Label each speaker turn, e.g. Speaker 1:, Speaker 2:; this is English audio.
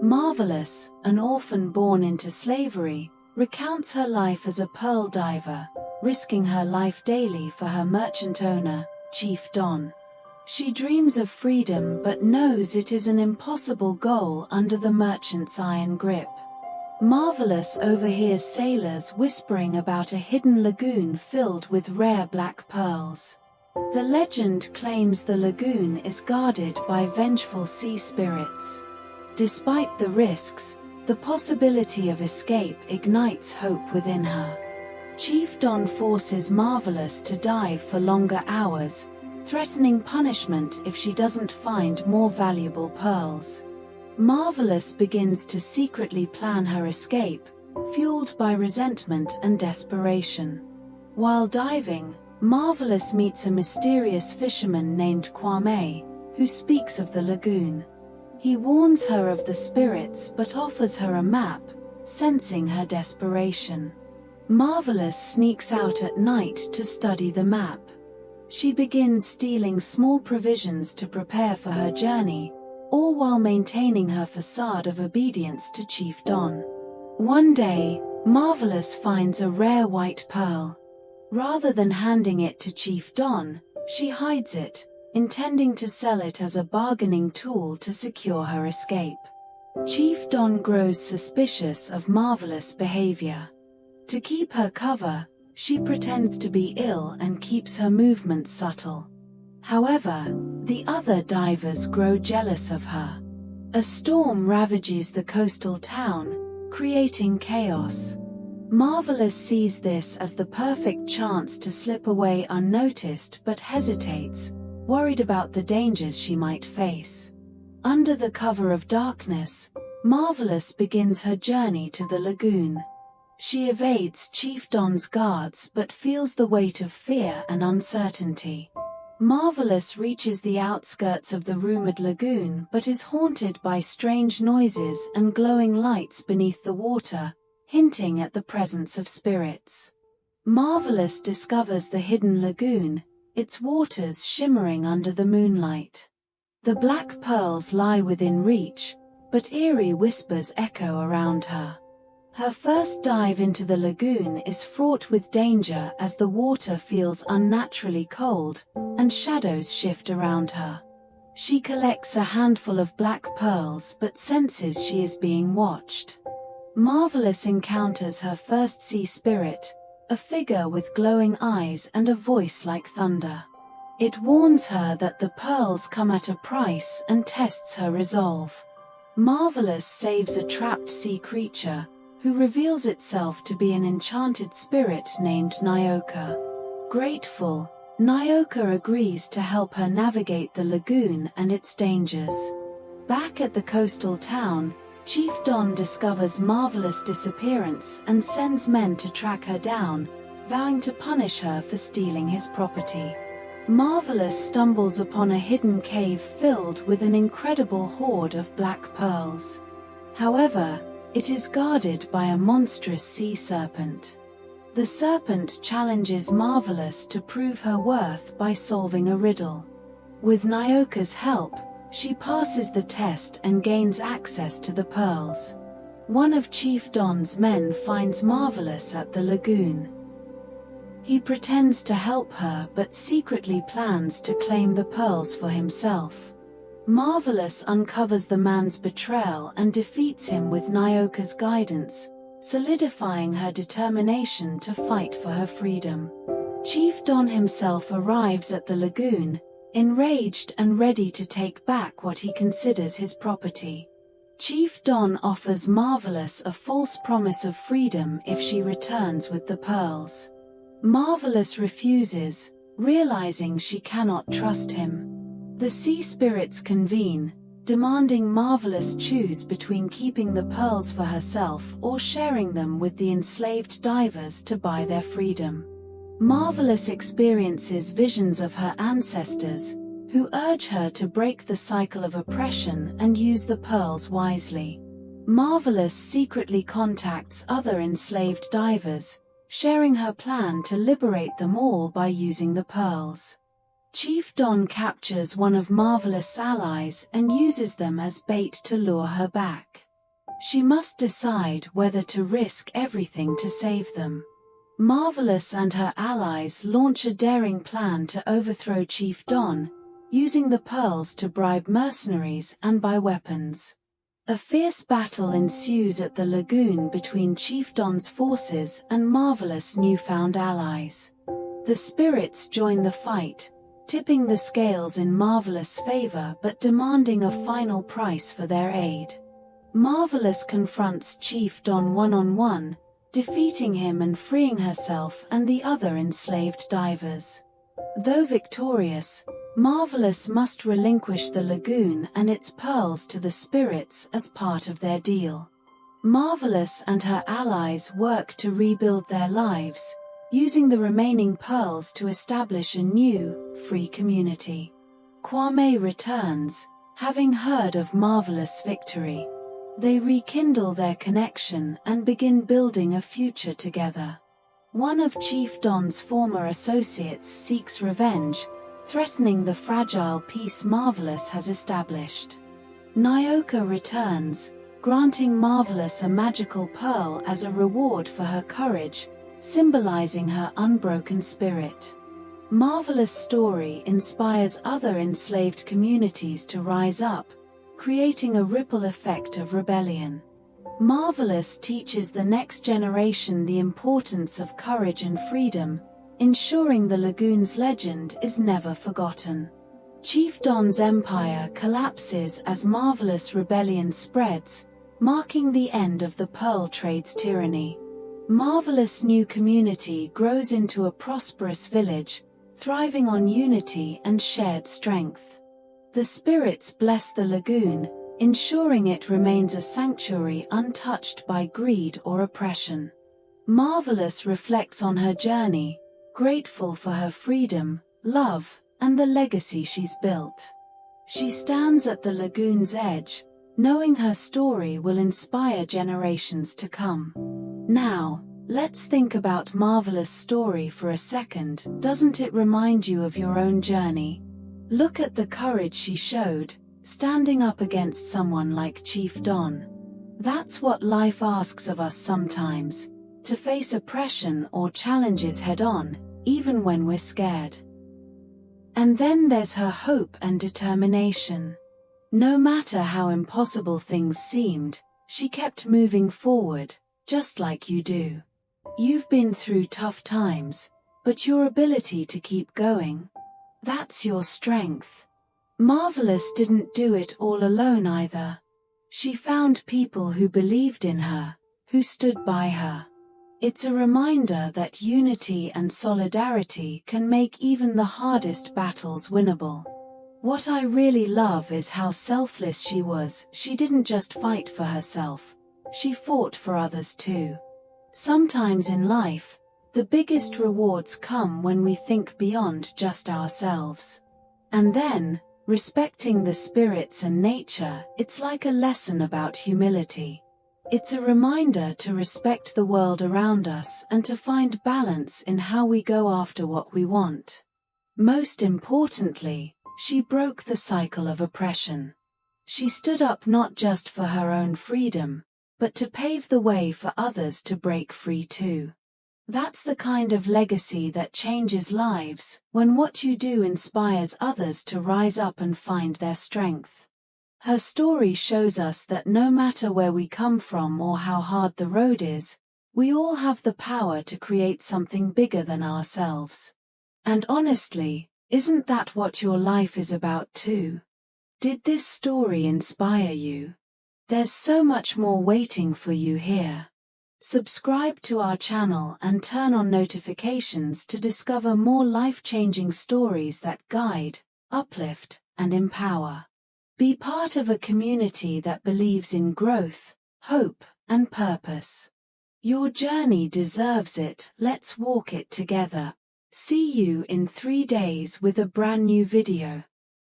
Speaker 1: Marvelous, an orphan born into slavery, recounts her life as a pearl diver, risking her life daily for her merchant owner, Chief Don. She dreams of freedom but knows it is an impossible goal under the merchant's iron grip. Marvelous overhears sailors whispering about a hidden lagoon filled with rare black pearls. The legend claims the lagoon is guarded by vengeful sea spirits. Despite the risks, the possibility of escape ignites hope within her. Chief Don forces Marvelous to dive for longer hours, threatening punishment if she doesn't find more valuable pearls. Marvelous begins to secretly plan her escape, fueled by resentment and desperation. While diving, Marvelous meets a mysterious fisherman named Kwame, who speaks of the lagoon. He warns her of the spirits but offers her a map, sensing her desperation. Marvelous sneaks out at night to study the map. She begins stealing small provisions to prepare for her journey, all while maintaining her facade of obedience to Chief Don. One day, Marvelous finds a rare white pearl. Rather than handing it to Chief Don, she hides it, intending to sell it as a bargaining tool to secure her escape. Chief Don grows suspicious of Marvelous' behavior. To keep her cover, she pretends to be ill and keeps her movements subtle. However, the other divers grow jealous of her. A storm ravages the coastal town, creating chaos. Marvelous sees this as the perfect chance to slip away unnoticed but hesitates, worried about the dangers she might face. Under the cover of darkness, Marvelous begins her journey to the lagoon. She evades Chief Don's guards but feels the weight of fear and uncertainty. Marvelous reaches the outskirts of the rumored lagoon but is haunted by strange noises and glowing lights beneath the water, hinting at the presence of spirits. Marvelous discovers the hidden lagoon, its waters shimmering under the moonlight. The black pearls lie within reach, but eerie whispers echo around her. Her first dive into the lagoon is fraught with danger as the water feels unnaturally cold, and shadows shift around her. She collects a handful of black pearls but senses she is being watched. Marvelous encounters her first sea spirit, a figure with glowing eyes and a voice like thunder. It warns her that the pearls come at a price and tests her resolve. Marvelous saves a trapped sea creature, who reveals itself to be an enchanted spirit named Nyoka. Grateful, Nyoka agrees to help her navigate the lagoon and its dangers. Back at the coastal town, Chief Don discovers Marvelous' disappearance and sends men to track her down, vowing to punish her for stealing his property. Marvelous stumbles upon a hidden cave filled with an incredible hoard of black pearls. However, it is guarded by a monstrous sea serpent. The serpent challenges Marvelous to prove her worth by solving a riddle. With Nyoka's help, she passes the test and gains access to the pearls. One of Chief Don's men finds Marvelous at the lagoon. He pretends to help her but secretly plans to claim the pearls for himself. Marvelous uncovers the man's betrayal and defeats him with Nyoka's guidance, solidifying her determination to fight for her freedom. Chief Don himself arrives at the lagoon, enraged and ready to take back what he considers his property. Chief Don offers Marvelous a false promise of freedom if she returns with the pearls. Marvelous refuses, realizing she cannot trust him. The sea spirits convene, demanding Marvelous choose between keeping the pearls for herself or sharing them with the enslaved divers to buy their freedom. Marvelous experiences visions of her ancestors, who urge her to break the cycle of oppression and use the pearls wisely. Marvelous secretly contacts other enslaved divers, sharing her plan to liberate them all by using the pearls. Chief Don captures one of Marvelous' allies and uses them as bait to lure her back. She must decide whether to risk everything to save them. Marvelous and her allies launch a daring plan to overthrow Chief Don, using the pearls to bribe mercenaries and buy weapons. A fierce battle ensues at the lagoon between Chief Don's forces and Marvelous' newfound allies. The spirits join the fight, tipping the scales in Marvelous' favor but demanding a final price for their aid. Marvelous confronts Chief Don one-on-one, defeating him and freeing herself and the other enslaved divers. Though victorious, Marvelous must relinquish the lagoon and its pearls to the spirits as part of their deal. Marvelous and her allies work to rebuild their lives, using the remaining pearls to establish a new, free community. Kwame returns, having heard of Marvelous' victory. They rekindle their connection and begin building a future together. One of Chief Don's former associates seeks revenge, threatening the fragile peace Marvelous has established. Nyoka returns, granting Marvelous a magical pearl as a reward for her courage, symbolizing her unbroken spirit. Marvelous' story inspires other enslaved communities to rise up, creating a ripple effect of rebellion. Marvelous teaches the next generation the importance of courage and freedom, ensuring the lagoon's legend is never forgotten. Chief Don's empire collapses as Marvelous' rebellion spreads, marking the end of the Pearl Trade's tyranny. Marvelous' new community grows into a prosperous village, thriving on unity and shared strength. The spirits bless the lagoon, ensuring it remains a sanctuary untouched by greed or oppression. Marvelous reflects on her journey, grateful for her freedom, love, and the legacy she's built. She stands at the lagoon's edge, knowing her story will inspire generations to come. Now, let's think about Marvelous' story for a second. Doesn't it remind you of your own journey? Look at the courage she showed, standing up against someone like Chief Don. That's what life asks of us sometimes, to face oppression or challenges head-on, even when we're scared. And then there's her hope and determination. No matter how impossible things seemed, she kept moving forward, just like you do. You've been through tough times, but your ability to keep going, that's your strength. Marvelous didn't do it all alone either. She found people who believed in her, who stood by her. It's a reminder that unity and solidarity can make even the hardest battles winnable. What I really love is how selfless she was. She didn't just fight for herself, she fought for others too. Sometimes in life, the biggest rewards come when we think beyond just ourselves. And then, respecting the spirits and nature, it's like a lesson about humility. It's a reminder to respect the world around us and to find balance in how we go after what we want. Most importantly, she broke the cycle of oppression. She stood up not just for her own freedom, but to pave the way for others to break free too. That's the kind of legacy that changes lives, when what you do inspires others to rise up and find their strength. Her story shows us that no matter where we come from or how hard the road is, we all have the power to create something bigger than ourselves. And honestly, isn't that what your life is about too? Did this story inspire you? There's so much more waiting for you here. Subscribe to our channel and turn on notifications to discover more life-changing stories that guide, uplift, and empower. Be part of a community that believes in growth, hope, and purpose. Your journey deserves it. Let's walk it together. See you in 3 days with a brand new video.